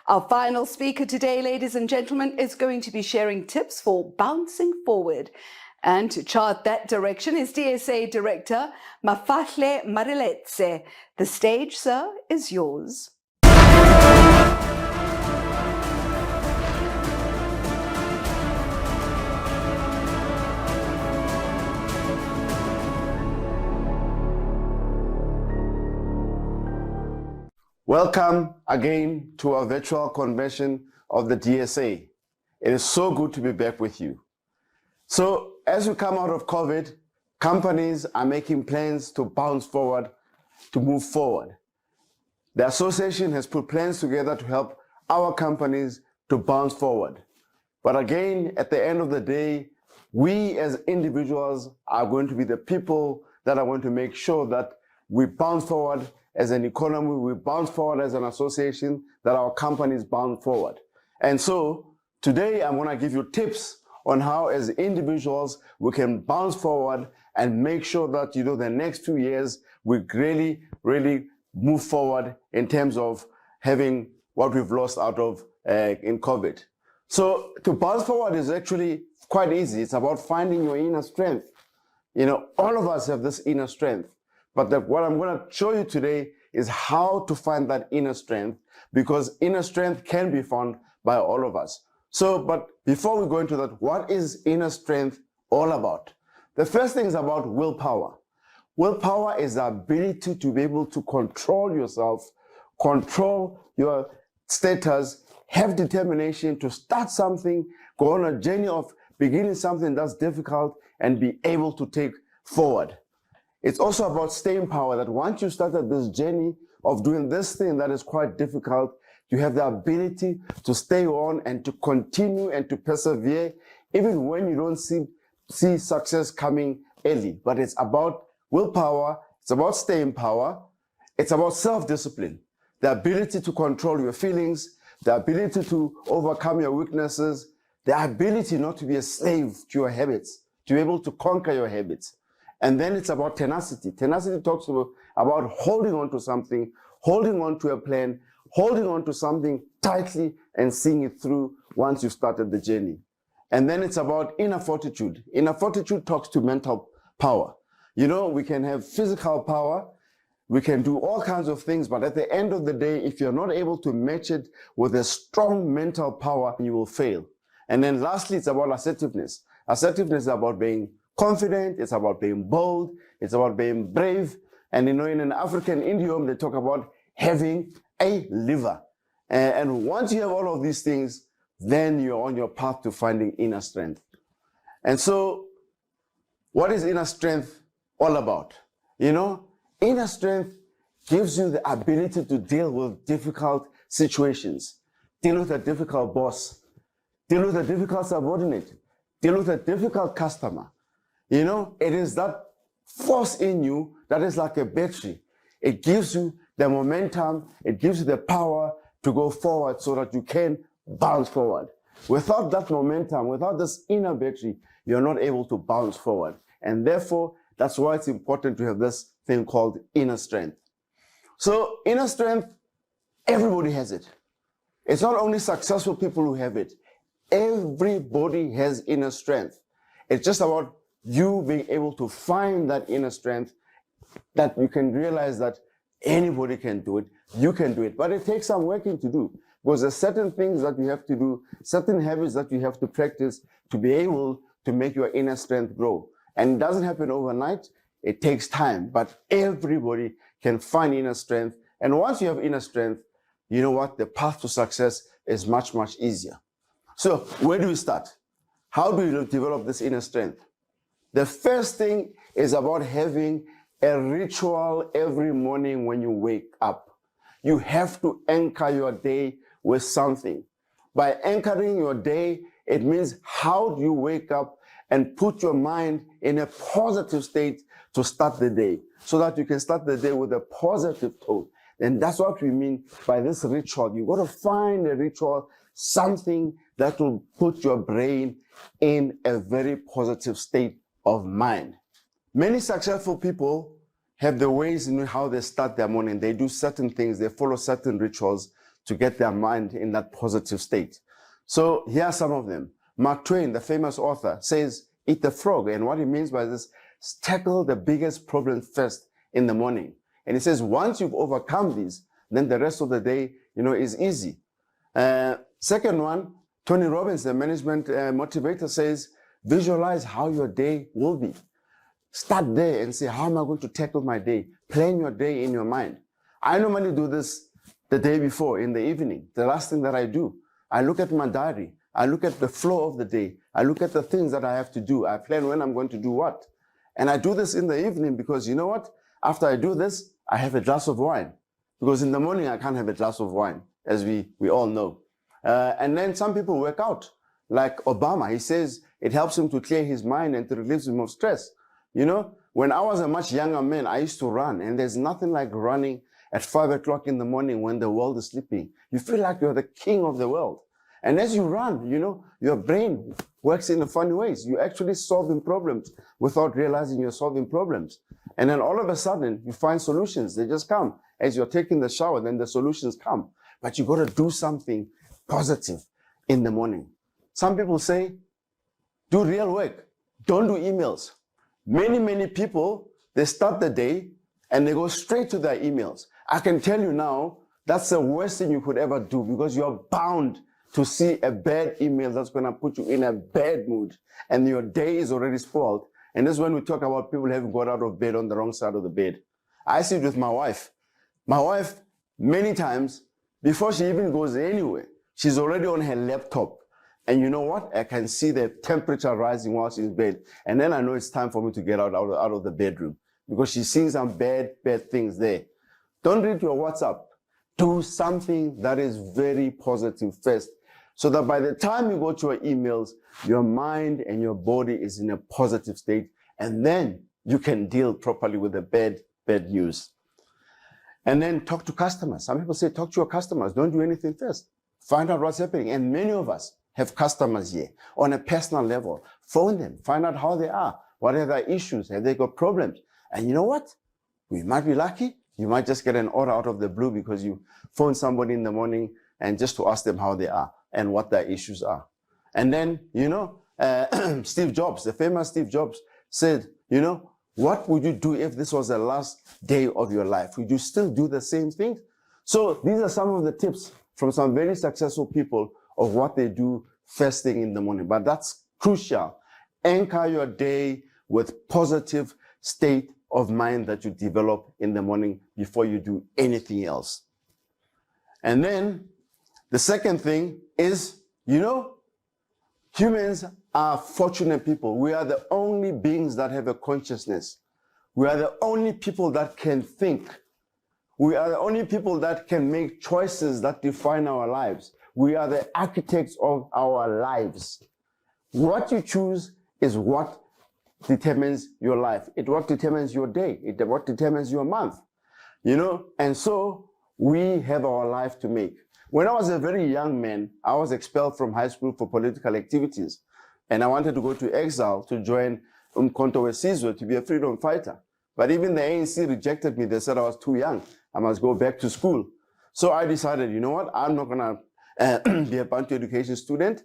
Our final speaker today, ladies and gentlemen, is going to be sharing tips for bouncing forward. And to chart that direction is DSA Director Mafahle Mareletse. The stage, sir, is yours. Welcome again to our virtual convention of the DSA. It is so good to be back with you. So as we come out of COVID, companies are making plans to bounce forward, to move forward. The association has put plans together to help our companies to bounce forward. But again, at the end of the day, we as individuals are going to be the people that are going to make sure that we bounce forward as an economy, we bounce forward as an association, that our companies bounce forward. And so today I'm going to give you tips on how as individuals we can bounce forward and make sure that, the next 2 years we really move forward in terms of having what we've lost out of in COVID. So to bounce forward is actually quite easy. It's about finding your inner strength. All of us have this inner strength. But what I'm going to show you today is how to find that inner strength, because inner strength can be found by all of us. So, but before we go into that, what is inner strength all about? The first thing is about willpower. Willpower is the ability to be able to control yourself, control your status, have determination to start something, go on a journey of beginning something that's difficult and be able to take forward. It's also about staying power, that once you started this journey of doing this thing that is quite difficult, you have the ability to stay on and to continue and to persevere, even when you don't see success coming early. But it's about willpower, it's about staying power, it's about self-discipline, the ability to control your feelings, the ability to overcome your weaknesses, the ability not to be a slave to your habits, to be able to conquer your habits. And then it's about tenacity. Tenacity talks about holding on to something, holding on to a plan, holding on to something tightly and seeing it through once you've started the journey. And then it's about inner fortitude. Inner fortitude talks to mental power. We can have physical power, we can do all kinds of things, but at the end of the day, if you're not able to match it with a strong mental power, you will fail. And then lastly, it's about assertiveness. Assertiveness is about being confident, it's about being bold, it's about being brave. And in an African idiom, they talk about having a liver. And once you have all of these things, then you're on your path to finding inner strength. And so, what is inner strength all about? Inner strength gives you the ability to deal with difficult situations, deal with a difficult boss, deal with a difficult subordinate, deal with a difficult customer. It is that force in you that is like a battery. It gives you the momentum, it gives you the power to go forward so that you can bounce forward. Without that momentum, without this inner battery, you're not able to bounce forward. And therefore, that's why it's important to have this thing called inner strength. So inner strength, everybody has it. It's not only successful people who have it. Everybody has inner strength. It's just about you being able to find that inner strength, that you can realize that anybody can do it, you can do it. But it takes some working to do, because there's certain things that you have to do, certain habits that you have to practice to be able to make your inner strength grow. And it doesn't happen overnight, it takes time, but everybody can find inner strength. And once you have inner strength, you know what? The path to success is much, much easier. So where do we start? How do you develop this inner strength? The first thing is about having a ritual every morning when you wake up. You have to anchor your day with something. By anchoring your day, it means how do you wake up and put your mind in a positive state to start the day, so that you can start the day with a positive tone. And that's what we mean by this ritual. You've got to find a ritual, something that will put your brain in a very positive state of mind. Many successful people have the ways in how they start their morning. They do certain things, they follow certain rituals to get their mind in that positive state. So here are some of them. Mark Twain, the famous author, says, eat the frog. And what he means by this is tackle the biggest problem first in the morning. And he says, once you've overcome these, then the rest of the day, is easy. Second one, Tony Robbins, the management motivator, says, visualize how your day will be. Start there and say, how am I going to tackle my day? Plan your day in your mind. I normally do this the day before in the evening. The last thing that I do, I look at my diary. I look at the flow of the day. I look at the things that I have to do. I plan when I'm going to do what. And I do this in the evening because you know what? After I do this, I have a glass of wine. Because in the morning, I can't have a glass of wine, as we all know. And then some people work out. Like Obama, he says it helps him to clear his mind and to relieve him of stress. When I was a much younger man, I used to run. And there's nothing like running at 5 o'clock in the morning when the world is sleeping. You feel like you're the king of the world. And as you run, your brain works in funny ways. You're actually solving problems without realizing you're solving problems. And then all of a sudden, you find solutions. They just come. As you're taking the shower, then the solutions come. But you got to do something positive in the morning. Some people say, do real work. Don't do emails. Many people, they start the day and they go straight to their emails. I can tell you now, that's the worst thing you could ever do because you're bound to see a bad email that's going to put you in a bad mood and your day is already spoiled. And this is when we talk about people having got out of bed on the wrong side of the bed. I see it with my wife. My wife, many times, before she even goes anywhere, she's already on her laptop. And you know what? I can see the temperature rising while she's in bed. And then I know it's time for me to get out of the bedroom because she's seeing some bad things there. Don't read your WhatsApp. Do something that is very positive first so that by the time you go to your emails, your mind and your body is in a positive state. And then you can deal properly with the bad news. And then talk to customers. Some people say, talk to your customers. Don't do anything first. Find out what's happening. And many of us have customers here on a personal level. Phone them. Find out how they are. What are their issues? Have they got problems? And you know what? We might be lucky. You might just get an order out of the blue because you phone somebody in the morning and just to ask them how they are and what their issues are. And then, Steve Jobs, the famous Steve Jobs said, what would you do if this was the last day of your life? Would you still do the same thing? So these are some of the tips from some very successful people of what they do first thing in the morning. But that's crucial. Anchor your day with positive state of mind that you develop in the morning before you do anything else. And then the second thing is, humans are fortunate people. We are the only beings that have a consciousness. We are the only people that can think. We are the only people that can make choices that define our lives. We are the architects of our lives. What you choose is what determines your life. It's what determines your day. It's what determines your month. And so we have our life to make. When I was a very young man, I was expelled from high school for political activities. And I wanted to go to exile to join Umkhonto weSizwe to be a freedom fighter. But even the ANC rejected me. They said I was too young. I must go back to school. So I decided, you know what? I'm not going to be a Bantu education student.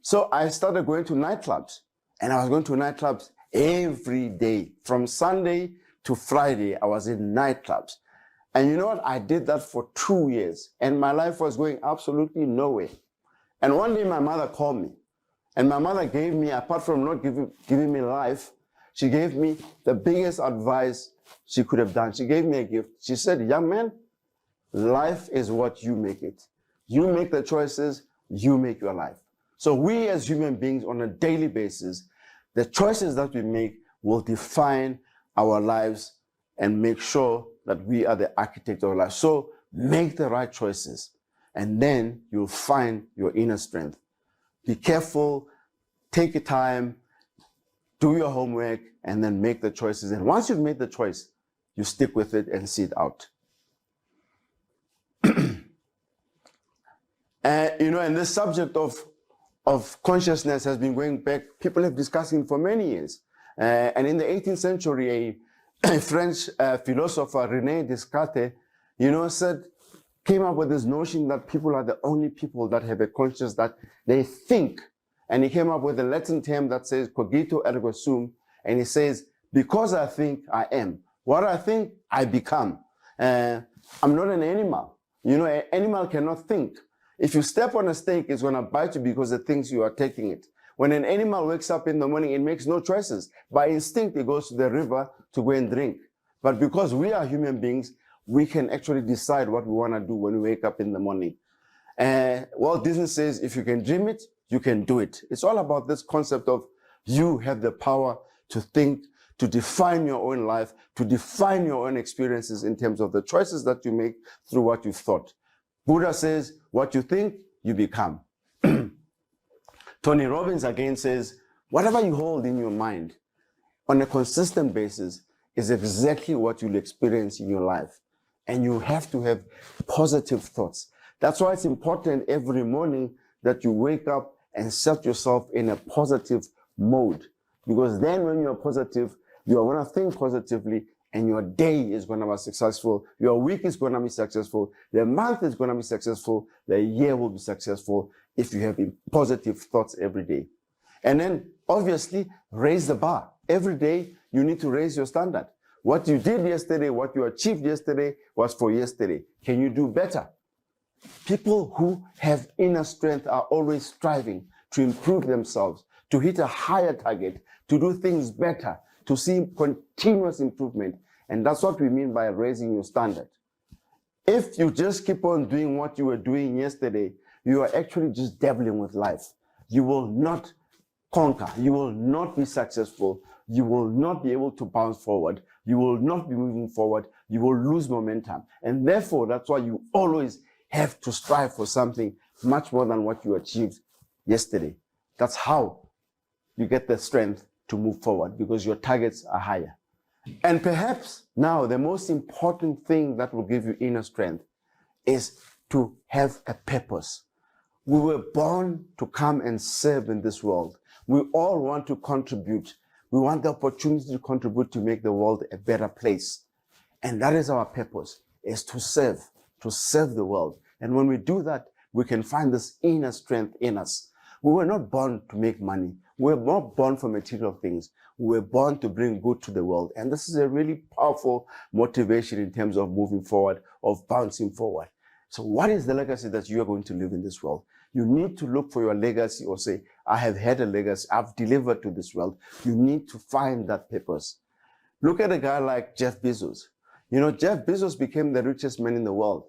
So I started going to nightclubs. And I was going to nightclubs every day. From Sunday to Friday, I was in nightclubs. And you know what? I did that for 2 years. And my life was going absolutely nowhere. And one day my mother called me. And my mother gave me, apart from not giving me life, she gave me the biggest advice she could have done. She gave me a gift. She said, young man, life is what you make it. You make the choices, you make your life. So we as human beings on a daily basis, the choices that we make will define our lives and make sure that we are the architect of our life. So make the right choices and then you'll find your inner strength. Be careful, take your time, do your homework, and then make the choices. And once you've made the choice, you stick with it and see it out. And this subject of consciousness has been going back, people have discussed it for many years. And in the 18th century, a French philosopher, René Descartes, said, came up with this notion that people are the only people that have a conscience, that they think. And he came up with a Latin term that says cogito ergo sum, and he says, because I think, I am. What I think, I become. I'm not an animal. You know, an animal cannot think. If you step on a snake, it's going to bite you because it thinks you are taking it. When an animal wakes up in the morning, it makes no choices. By instinct, it goes to the river to go and drink. But because we are human beings, we can actually decide what we want to do when we wake up in the morning. Walt Disney says, if you can dream it, you can do it. It's all about this concept of you have the power to think, to define your own life, to define your own experiences in terms of the choices that you make through what you've thought. Buddha says, what you think, you become. Tony Robbins again says, whatever you hold in your mind on a consistent basis is exactly what you'll experience in your life. And you have to have positive thoughts. That's why it's important every morning that you wake up and set yourself in a positive mode. Because then when you're positive, you're going to think positively, and your day is going to be successful. Your week is going to be successful. The month is going to be successful. The year will be successful if you have positive thoughts every day. And then obviously raise the bar. Every day you need to raise your standard. What you did yesterday, what you achieved yesterday was for yesterday. Can you do better? People who have inner strength are always striving to improve themselves, to hit a higher target, to do things better, to see continuous improvement. And that's what we mean by raising your standard. If you just keep on doing what you were doing yesterday, you are actually just dabbling with life. You will not conquer. You will not be successful. You will not be able to bounce forward. You will not be moving forward. You will lose momentum. And therefore, that's why you always have to strive for something much more than what you achieved yesterday. That's how you get the strength to move forward, because your targets are higher. And perhaps now the most important thing that will give you inner strength is to have a purpose. We were born to come and serve in this world. We all want to contribute. We want the opportunity to contribute to make the world a better place. And that is our purpose, is to serve the world. And when we do that, we can find this inner strength in us. We were not born to make money. We were not born for material things. We were born to bring good to the world. And this is a really powerful motivation in terms of moving forward, of bouncing forward. So what is the legacy that you are going to live in this world? You need to look for your legacy, or say, I have had a legacy, I've delivered to this world. You need to find that purpose. Look at a guy like Jeff Bezos. You know, Jeff Bezos became the richest man in the world.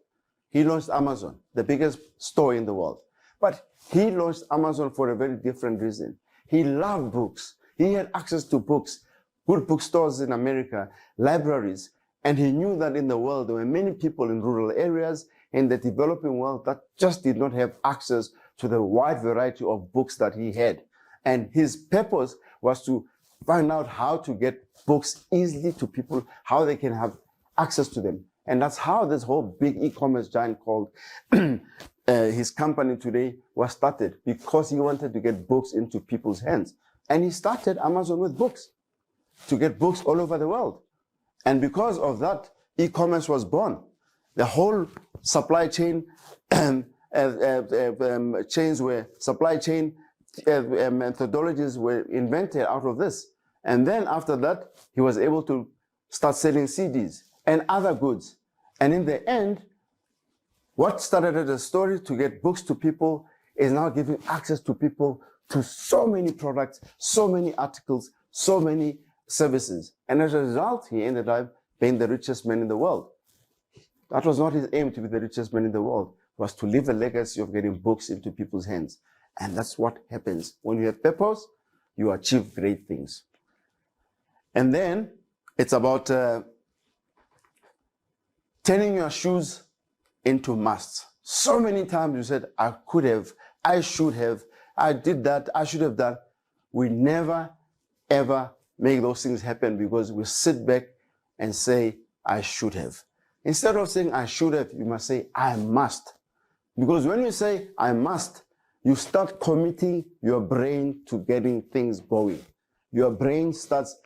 He launched Amazon, the biggest store in the world. But he launched Amazon for a very different reason. He loved books. He had access to books, good bookstores in America, libraries. And he knew that in the world, there were many people in rural areas, in the developing world, that just did not have access to the wide variety of books that he had. And his purpose was to find out how to get books easily to people, how they can have access to them. And that's how this whole big e-commerce giant called his company today was started, because he wanted to get books into people's hands. And he started Amazon with books, to get books all over the world. And because of that, e-commerce was born. The whole supply chain methodologies were invented out of this. And then after that, he was able to start selling CDs and other goods. And in the end, what started as a story to get books to people is now giving access to people to so many products, so many articles, so many services. And as a result, he ended up being the richest man in the world. That was not his aim to be the richest man in the world. It was to leave a legacy of getting books into people's hands. And that's what happens. When you have purpose, you achieve great things. And then it's about turning your shoes into musts. So many times you said, I could have, I should have, I did that, I should have done. We never, ever make those things happen because we sit back and say, I should have. Instead of saying, I should have, you must say, I must. Because when you say, I must, you start committing your brain to getting things going. Your brain starts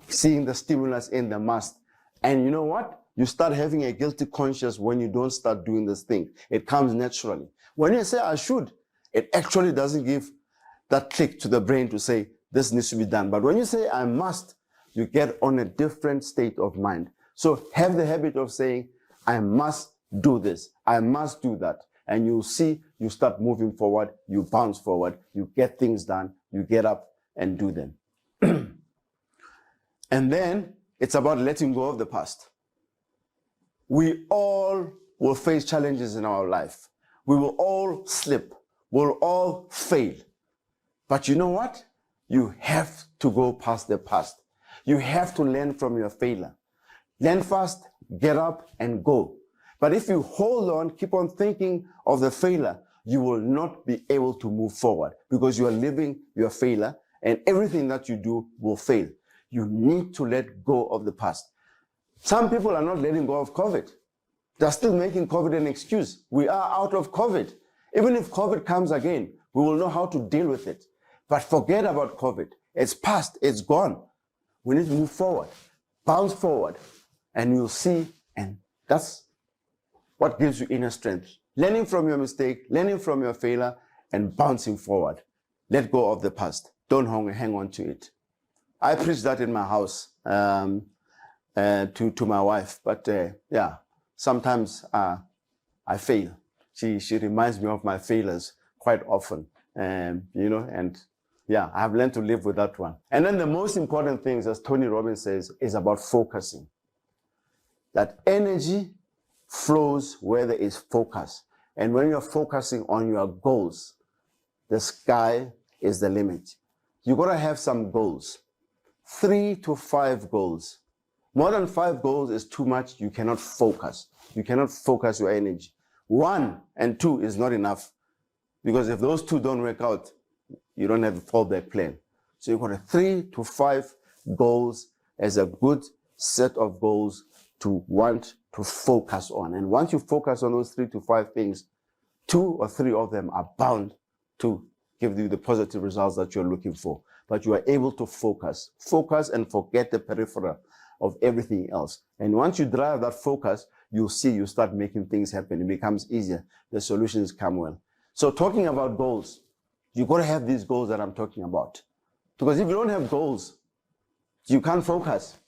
seeing the stimulus in the must. And you know what? you start having a guilty conscience when you don't start doing this thing. It comes naturally. When you say, I should, it actually doesn't give that click to the brain to say, this needs to be done. But when you say, I must, you get on a different state of mind. So have the habit of saying, I must do this. I must do that. And you'll see, you start moving forward, you bounce forward, you get things done, you get up and do them. And then it's about letting go of the past. We all will face challenges in our life. We will all slip. We'll all fail. But you know what? You have to go past the past. You have to learn from your failure. Learn fast, get up and go. But if you hold on, keep on thinking of the failure, you will not be able to move forward because you are living your failure and everything that you do will fail. You need to let go of the past. Some people are not letting go of COVID. They're still making COVID an excuse. We are out of COVID. Even if COVID comes again, we will know how to deal with it. But forget about COVID. It's past, it's gone. We need to move forward, bounce forward, and you'll see, and that's what gives you inner strength. Learning from your mistake, learning from your failure, and bouncing forward. Let go of the past. Don't hang on to it. I preach that in my house to my wife, but yeah, sometimes I fail. She reminds me of my failures quite often, you know, and yeah, I've learned to live with that one. And then the most important thing, as Tony Robbins says, is about focusing. That energy flows where there is focus. And when you're focusing on your goals, the sky is the limit. You've got to have some goals. 3 to 5 goals. More than 5 goals is too much. You cannot focus. You cannot focus your energy. 1 and 2 is not enough. Because if those 2 don't work out, you don't have a fallback plan. So you've got a 3 to 5 goals as a good set of goals to want to focus on. And once you focus on those 3 to 5 things, 2 or 3 of them are bound to give you the positive results that you're looking for. But you are able to focus and forget the peripheral of everything else. And once you drive that focus, you'll see you start making things happen. It becomes easier. The solutions come well. So talking about goals, you've got to have these goals that I'm talking about. Because if you don't have goals, you can't focus.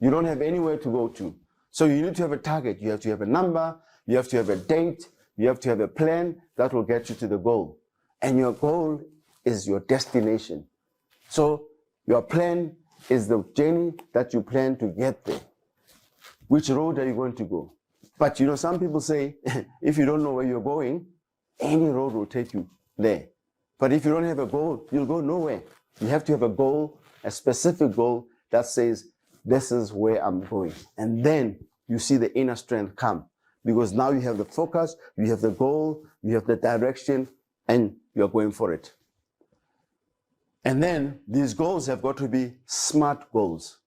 You don't have anywhere to go to. So you need to have a target. You have to have a number. You have to have a date. You have to have a plan that will get you to the goal. And your goal is your destination. So your plan is the journey that you plan to get there. Which road are you going to go? But you know, some people say, if you don't know where you're going, any road will take you there. But if you don't have a goal, you'll go nowhere. You have to have a goal, a specific goal that says, this is where I'm going. And then you see the inner strength come. Because now you have the focus, you have the goal, you have the direction, and you're going for it. And then these goals have got to be smart goals.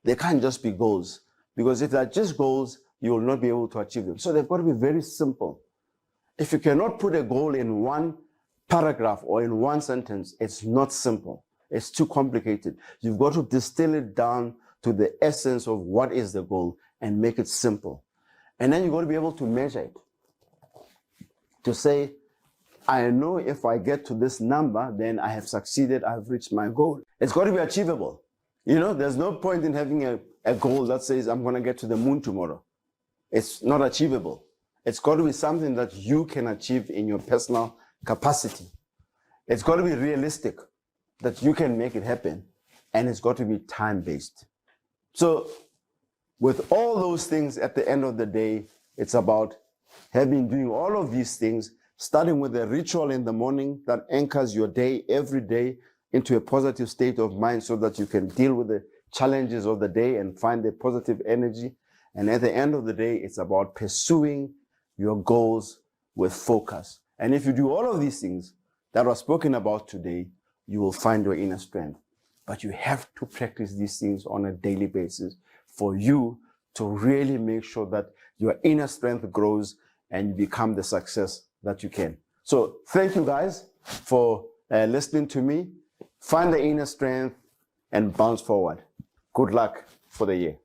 They can't just be goals. Because if they're just goals, you will not be able to achieve them. So they've got to be very simple. If you cannot put a goal in one paragraph or in one sentence, it's not simple. It's too complicated. You've got to distill it down to the essence of what is the goal and make it simple. And then you've got to be able to measure it. To say, I know if I get to this number, then I have succeeded, I've reached my goal. It's got to be achievable. You know, there's no point in having a goal that says, I'm going to get to the moon tomorrow. It's not achievable. It's got to be something that you can achieve in your personal capacity. It's got to be realistic, that you can make it happen. And it's got to be time-based. So with all those things at the end of the day, it's about doing all of these things, starting with a ritual in the morning that anchors your day every day into a positive state of mind so that you can deal with the challenges of the day and find the positive energy. And at the end of the day, it's about pursuing your goals with focus. And if you do all of these things that are spoken about today, you will find your inner strength. But you have to practice these things on a daily basis for you to really make sure that your inner strength grows and you become the success that you can. So thank you guys for listening to me. Find the inner strength and bounce forward. Good luck for the year.